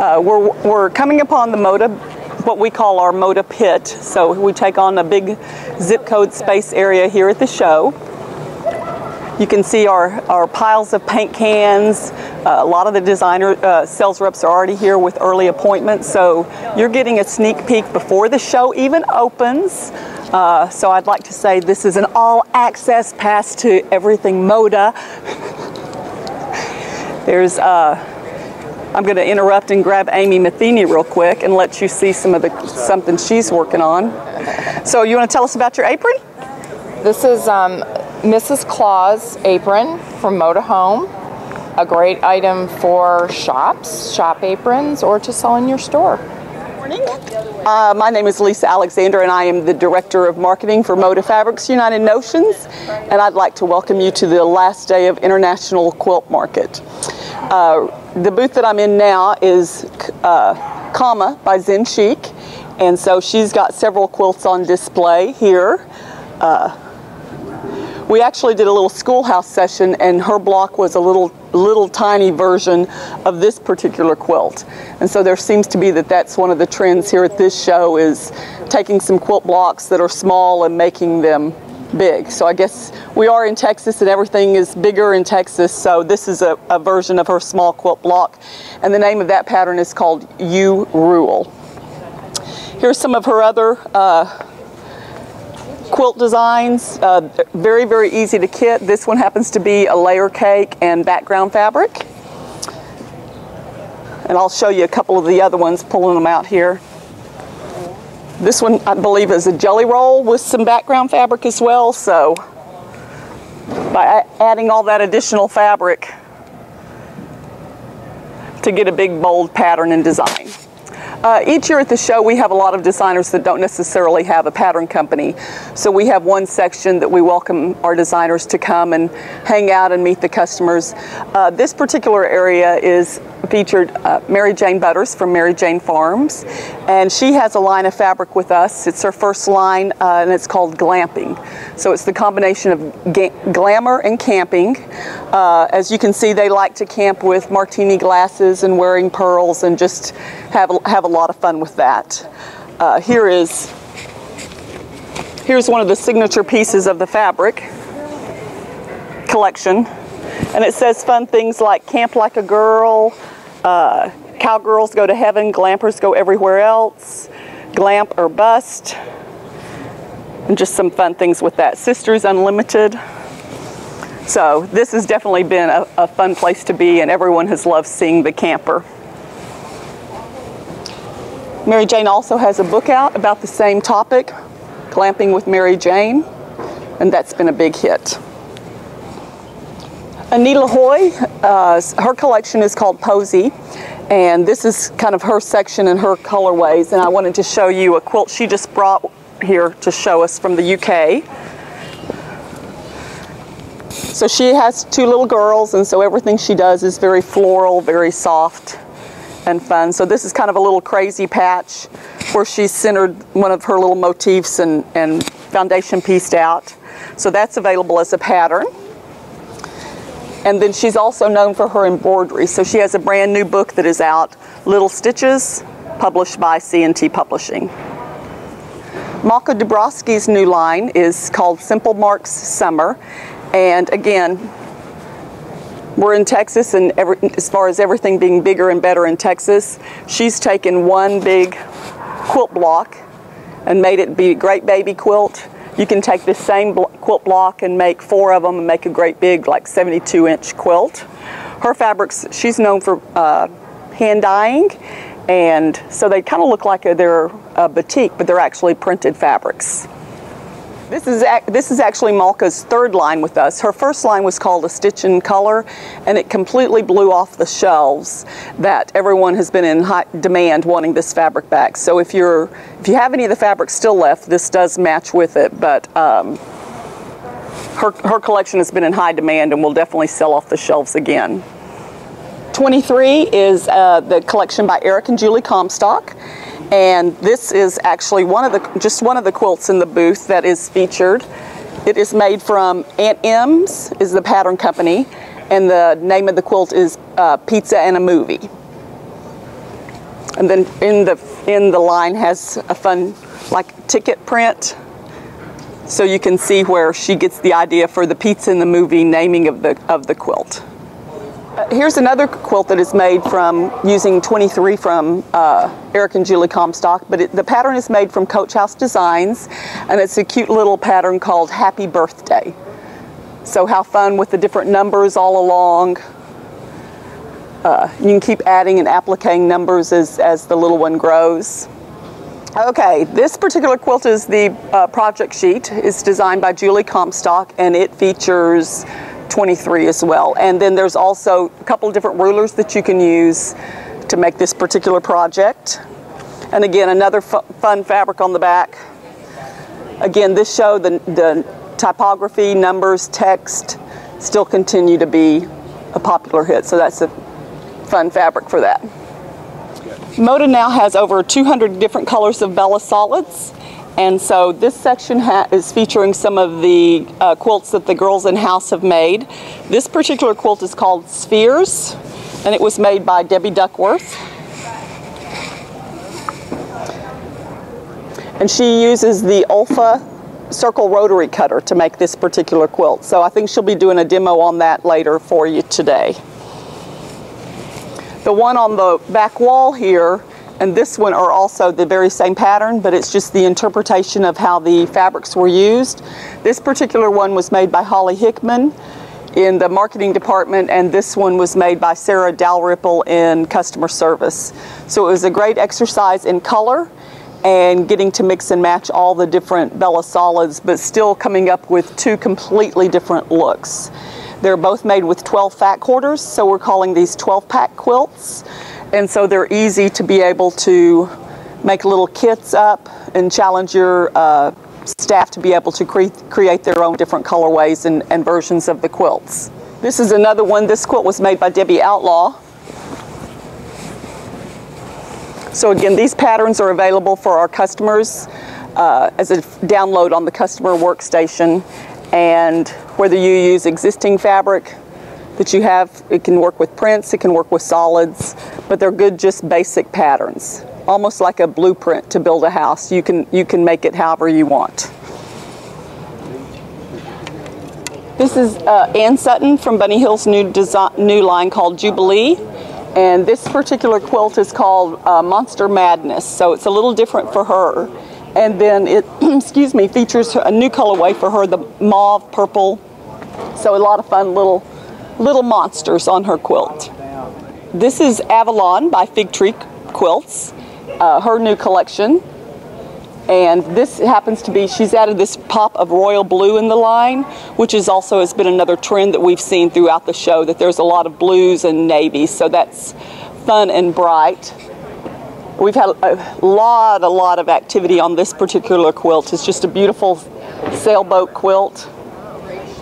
We're coming upon the Moda, what we call our Moda pit. So we take on a big zip code space area here at the show. You can see our piles of paint cans. A lot of the designer sales reps are already here with early appointments, so you're getting a sneak peek before the show even opens. So I'd like to say this is an all-access pass to everything Moda. There's, I'm going to interrupt and grab Amy Matheny real quick and let you see some of something she's working on. So you want to tell us about your apron? This is Mrs. Claus apron from Moda Home. A great item for shops, shop aprons, or to sell in your store. Morning. My name is Lissa Alexander, and I am the Director of Marketing for Moda Fabrics United Notions, and I'd like to welcome you to the last day of International Quilt Market. The booth that I'm in now is Comma by Zen Chic, and so she's got several quilts on display here. We actually did a little schoolhouse session, and her block was a little tiny version of this particular quilt. And so there seems to be that's one of the trends here at this show, is taking some quilt blocks that are small and making them big. So I guess we are in Texas and everything is bigger in Texas, so this is a version of her small quilt block. And the name of that pattern is called You Rule. Here's some of her other quilt designs. Very, very easy to kit. This one happens to be a layer cake and background fabric. And I'll show you a couple of the other ones, pulling them out here. This one, I believe, is a jelly roll with some background fabric as well. So by adding all that additional fabric to get a big, bold pattern and design. Each year at the show, we have a lot of designers that don't necessarily have a pattern company. So we have one section that we welcome our designers to come and hang out and meet the customers. This particular area is featured Mary Jane Butters from Mary Jane Farms, and she has a line of fabric with us. It's her first line, and it's called Glamping. So it's the combination of glamour and camping. As you can see, they like to camp with martini glasses and wearing pearls and just have a lot of fun with that. Here's one of the signature pieces of the fabric collection, and it says fun things like camp like a girl, cowgirls go to heaven, glampers go everywhere else, glamp or bust, and just some fun things with that. Sisters Unlimited. So this has definitely been a fun place to be, and everyone has loved seeing the camper. Mary Jane also has a book out about the same topic, Glamping with Mary Jane, and that's been a big hit. Anita Hoy, her collection is called Posy, and this is kind of her section and her colorways, and I wanted to show you a quilt she just brought here to show us from the UK. So she has two little girls, and so everything she does is very floral, very soft and fun. So this is kind of a little crazy patch where she's centered one of her little motifs and foundation pieced out. So that's available as a pattern. And then she's also known for her embroidery. So she has a brand new book that is out, Little Stitches, published by C&T Publishing. Malka Dubrowski's new line is called Simple Marks Summer. And again, we're in Texas, and as far as everything being bigger and better in Texas, she's taken one big quilt block and made it be a great baby quilt. You can take this same quilt block and make 4 of them and make a great big, like 72-inch quilt. Her fabrics, she's known for hand dyeing, and so they kind of look like they're a batik, but they're actually printed fabrics. This is actually Malka's third line with us. Her first line was called A Stitch in Color, and it completely blew off the shelves. That everyone has been in high demand wanting this fabric back. So if you have any of the fabric still left, this does match with it, but her collection has been in high demand and will definitely sell off the shelves again. 23 is the collection by Eric and Julie Comstock. And this is actually just one of the quilts in the booth that is featured. It is made from Aunt M's, is the pattern company, and the name of the quilt is Pizza and a Movie. And then in the line has a fun like ticket print, so you can see where she gets the idea for the Pizza in the Movie naming of the quilt. Here's another quilt that is made from using 23 from Eric and Julie Comstock, but the pattern is made from Coach House Designs, and it's a cute little pattern called Happy Birthday. So how fun with the different numbers all along. You can keep adding and appliquing numbers as the little one grows. Okay, this particular quilt is the project sheet. It's designed by Julie Comstock, and it features 23 as well. And then there's also a couple of different rulers that you can use to make this particular project. And again, another fun fabric on the back. Again, this show the typography, numbers, text still continue to be a popular hit. So that's a fun fabric for that. Moda now has over 200 different colors of Bella solids, and so this section is featuring some of the quilts that the girls in-house have made. This particular quilt is called Spheres, and it was made by Debbie Duckworth. And she uses the Olfa circle rotary cutter to make this particular quilt. So I think she'll be doing a demo on that later for you today. The one on the back wall here and this one are also the very same pattern, but it's just the interpretation of how the fabrics were used. This particular one was made by Holly Hickman in the marketing department, and this one was made by Sarah Dalrymple in customer service. So it was a great exercise in color and getting to mix and match all the different Bella solids, but still coming up with two completely different looks. They're both made with 12 fat quarters, so we're calling these 12-pack quilts. And so they're easy to be able to make little kits up and challenge your staff to be able to create their own different colorways and versions of the quilts. This is another one. This quilt was made by Debbie Outlaw. So again, these patterns are available for our customers as a download on the customer workstation. And whether you use existing fabric that you have, it can work with prints, it can work with solids, but they're good just basic patterns. Almost like a blueprint to build a house. You can make it however you want. This is Ann Sutton from Bunny Hill's new line called Jubilee. And this particular quilt is called Monster Madness, so it's a little different for her. And then it, excuse me, features a new colorway for her, the mauve purple. So a lot of fun little monsters on her quilt. This is Avalon by Fig Tree Quilts, her new collection. And this happens to be, she's added this pop of royal blue in the line, which is also has been another trend that we've seen throughout the show, that there's a lot of blues and navies, so that's fun and bright. We've had a lot of activity on this particular quilt. It's just a beautiful sailboat quilt.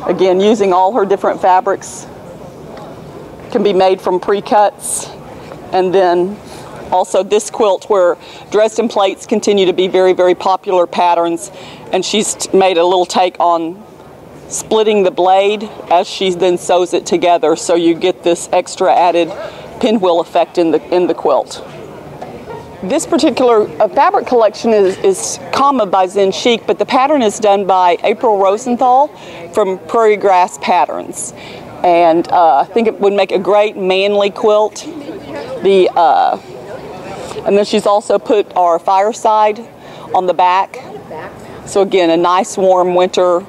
Again, using all her different fabrics. Can be made from pre-cuts. And then also this quilt where Dresden plates continue to be very, very popular patterns. And she's made a little take on splitting the blade as she then sews it together, so you get this extra added pinwheel effect in the quilt. This particular fabric collection is Kama by Zen Chic, but the pattern is done by April Rosenthal from Prairie Grass Patterns. And I think it would make a great manly quilt. And then she's also put our fireside on the back. So again, a nice warm winter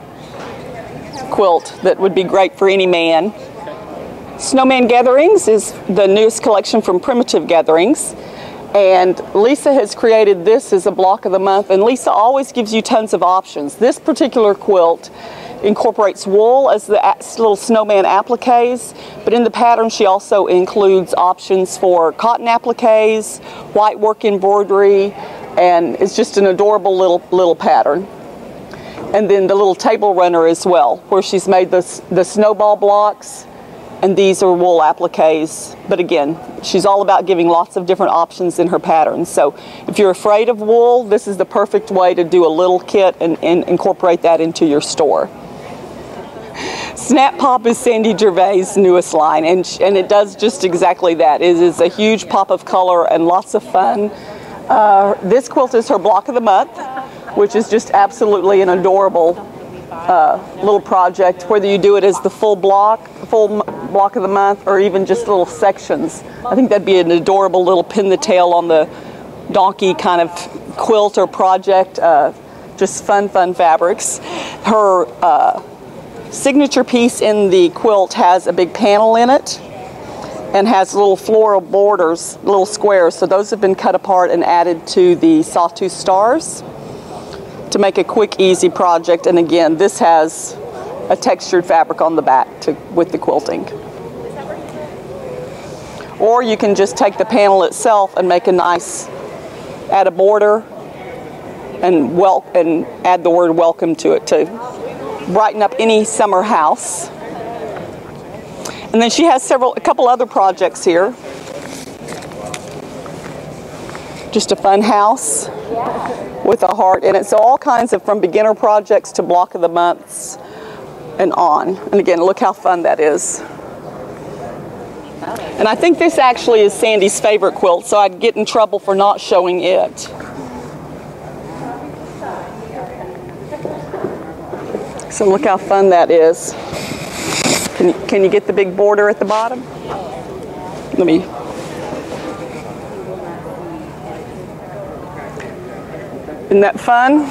quilt that would be great for any man. Snowman Gatherings is the newest collection from Primitive Gatherings. And Lissa has created this as a block of the month, and Lissa always gives you tons of options. This particular quilt incorporates wool as the little snowman appliques, but in the pattern she also includes options for cotton appliques, white work embroidery, and it's just an adorable little pattern. And then the little table runner as well, where she's made the snowball blocks, and these are wool appliques. But again, she's all about giving lots of different options in her patterns. So if you're afraid of wool, this is the perfect way to do a little kit and incorporate that into your store. Snap Pop is Sandy Gervais' newest line, and it does just exactly that. It is a huge pop of color and lots of fun. This quilt is her block of the month, which is just absolutely an adorable little project, whether you do it as the full block of the month, or even just little sections. I think that'd be an adorable little pin the tail on the donkey kind of quilt or project. Just fun fabrics. Her signature piece in the quilt has a big panel in it and has little floral borders, little squares. So those have been cut apart and added to the sawtooth stars to make a quick, easy project. And again, this has a textured fabric on the back with the quilting. Or you can just take the panel itself and make a nice, add a border and add the word welcome to it to brighten up any summer house. And then she has a couple other projects here. Just a fun house with a heart in it. So all kinds of, from beginner projects to block of the months and on. And again, look how fun that is. And I think this actually is Sandy's favorite quilt, so I'd get in trouble for not showing it. So look how fun that is. Can you get the big border at the bottom? Let me. Isn't that fun?